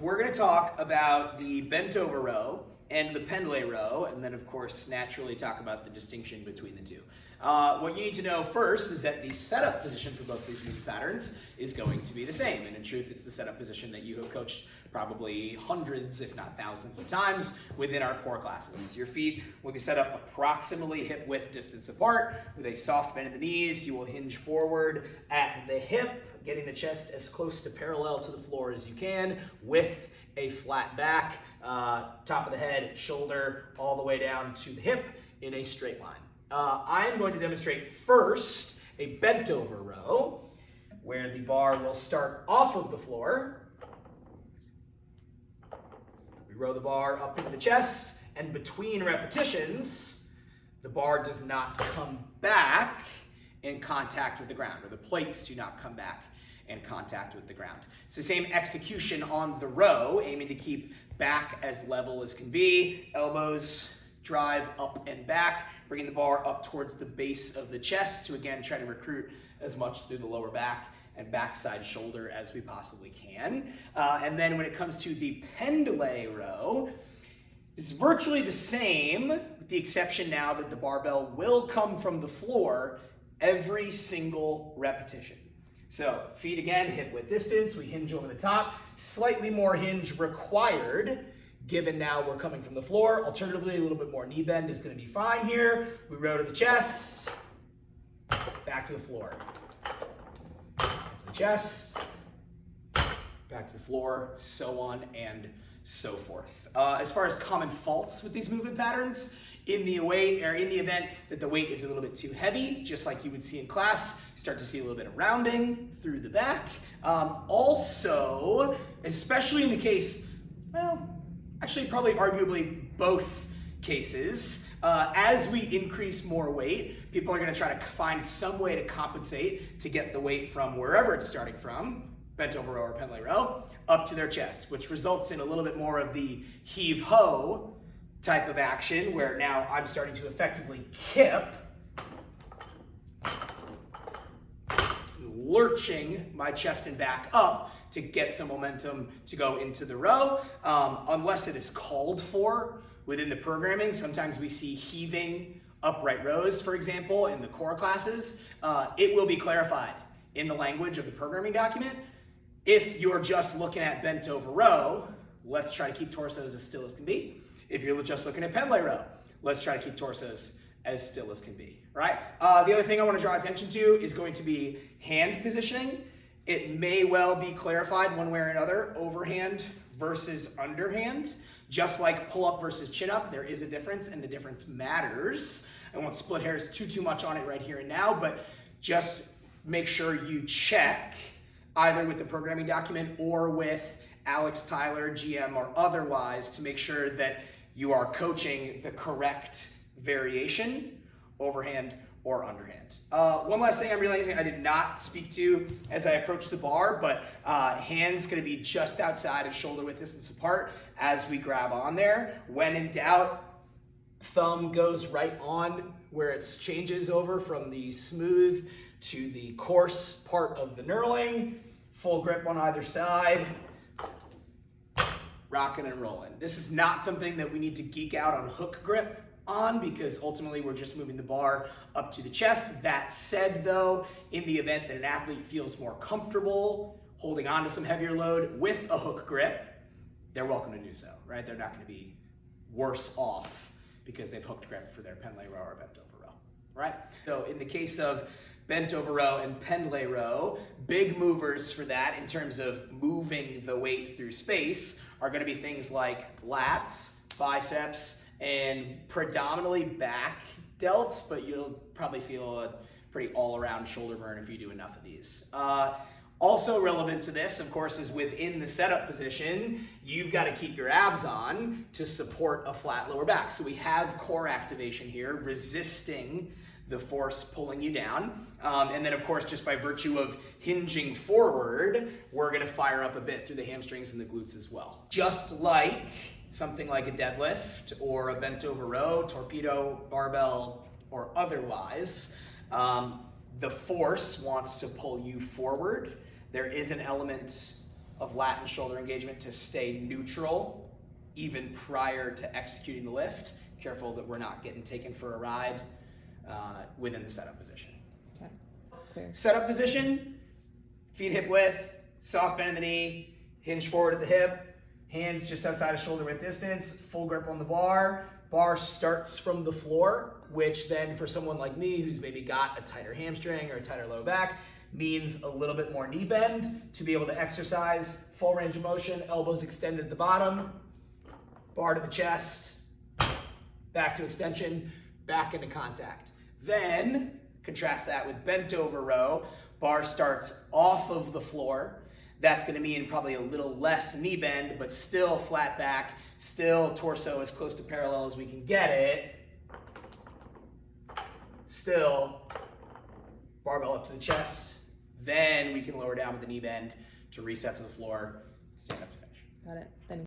we're going to talk about the bent over row and the Pendlay row, and then of course naturally talk about the distinction between the two. What you need to know first is that the setup position for both these movement patterns is going to be the same, and in truth it's the setup position that you have coached probably hundreds if not thousands of times within our core classes. Your feet will be set up approximately hip width distance apart with a soft bend in the knees. You will hinge forward at the hip, getting the chest as close to parallel to the floor as you can with a flat back, top of the head, shoulder, all the way down to the hip in a straight line. I am going to demonstrate first a bent over row where the bar will start off of the floor. We row the bar up into the chest, and between repetitions, the bar does not come back in contact with the ground, or the plates do not come back in contact with the ground. It's the same execution on the row, aiming to keep back as level as can be. Elbows drive up and back, bringing the bar up towards the base of the chest to again try to recruit as much through the lower back and backside shoulder as we possibly can. And then when it comes to the Pendlay row, it's virtually the same, with the exception now that the barbell will come from the floor every single repetition. So feet again, hip width distance, we hinge over the top, slightly more hinge required, given now we're coming from the floor. Alternatively, a little bit more knee bend is gonna be fine here. We row to the chest, back to the floor. To the chest, back to the floor, so on and so forth. As far as common faults with these movement patterns, in the event that the weight is a little bit too heavy, just like you would see in class, you start to see a little bit of rounding through the back. Also, especially in the case, well, actually probably arguably both cases, as we increase more weight, people are going to try to find some way to compensate to get the weight from wherever it's starting from, bent over row or Pendlay row, up to their chest, which results in a little bit more of the heave-ho type of action, where now I'm starting to effectively kip, lurching my chest and back up to get some momentum to go into the row, unless it is called for within the programming. Sometimes we see heaving upright rows, for example, in the core classes. It will be clarified in the language of the programming document. If you're just looking at bent over row, let's try to keep torsos as still as can be. If you're just looking at Pendlay row, let's try to keep torsos as still as can be, right? The other thing I want to draw attention to is going to be hand positioning. It may well be clarified one way or another, overhand versus underhand. Just like pull up versus chin up, there is a difference, and the difference matters. I won't split hairs too much on it right here and now, but just make sure you check either with the programming document or with Alex Tyler, GM, or otherwise, to make sure that you are coaching the correct variation, overhand or underhand. One last thing I'm realizing I did not speak to as I approach the bar, but hands gonna be just outside of shoulder width distance apart as we grab on there. When in doubt, thumb goes right on where it changes over from the smooth to the coarse part of the knurling. Full grip on either side. Rocking and rolling. This is not something that we need to geek out on hook grip on, because ultimately we're just moving the bar up to the chest. That said though, in the event that an athlete feels more comfortable holding on to some heavier load with a hook grip, they're welcome to do so, right? They're not going to be worse off because they've hooked grip for their Pendlay row or bent over row, right? So in the case of bent over row and Pendlay row, big movers for that in terms of moving the weight through space are going to be things like lats, biceps, and predominantly back delts, but you'll probably feel a pretty all-around shoulder burn if you do enough of these. Also relevant to this, of course, is within the setup position, you've got to keep your abs on to support a flat lower back. So we have core activation here, resisting the force pulling you down. And then of course, just by virtue of hinging forward, we're gonna fire up a bit through the hamstrings and the glutes as well. Just like something like a deadlift or a bent over row, torpedo, barbell, or otherwise, the force wants to pull you forward. There is an element of lat and shoulder engagement to stay neutral even prior to executing the lift. Careful that we're not getting taken for a ride within the setup position. Okay, clear. Setup position, feet hip width, soft bend in the knee, hinge forward at the hip, hands just outside of shoulder width distance, full grip on the bar. Bar starts from the floor, which then for someone like me who's maybe got a tighter hamstring or a tighter low back, means a little bit more knee bend to be able to exercise full range of motion, elbows extended at the bottom, bar to the chest, back to extension, back into contact. Then contrast that with bent over row. Bar starts off of the floor. That's going to mean probably a little less knee bend, but still flat back, still torso as close to parallel as we can get it. Still barbell up to the chest. Then we can lower down with the knee bend to reset to the floor, stand up to finish. Got it. Then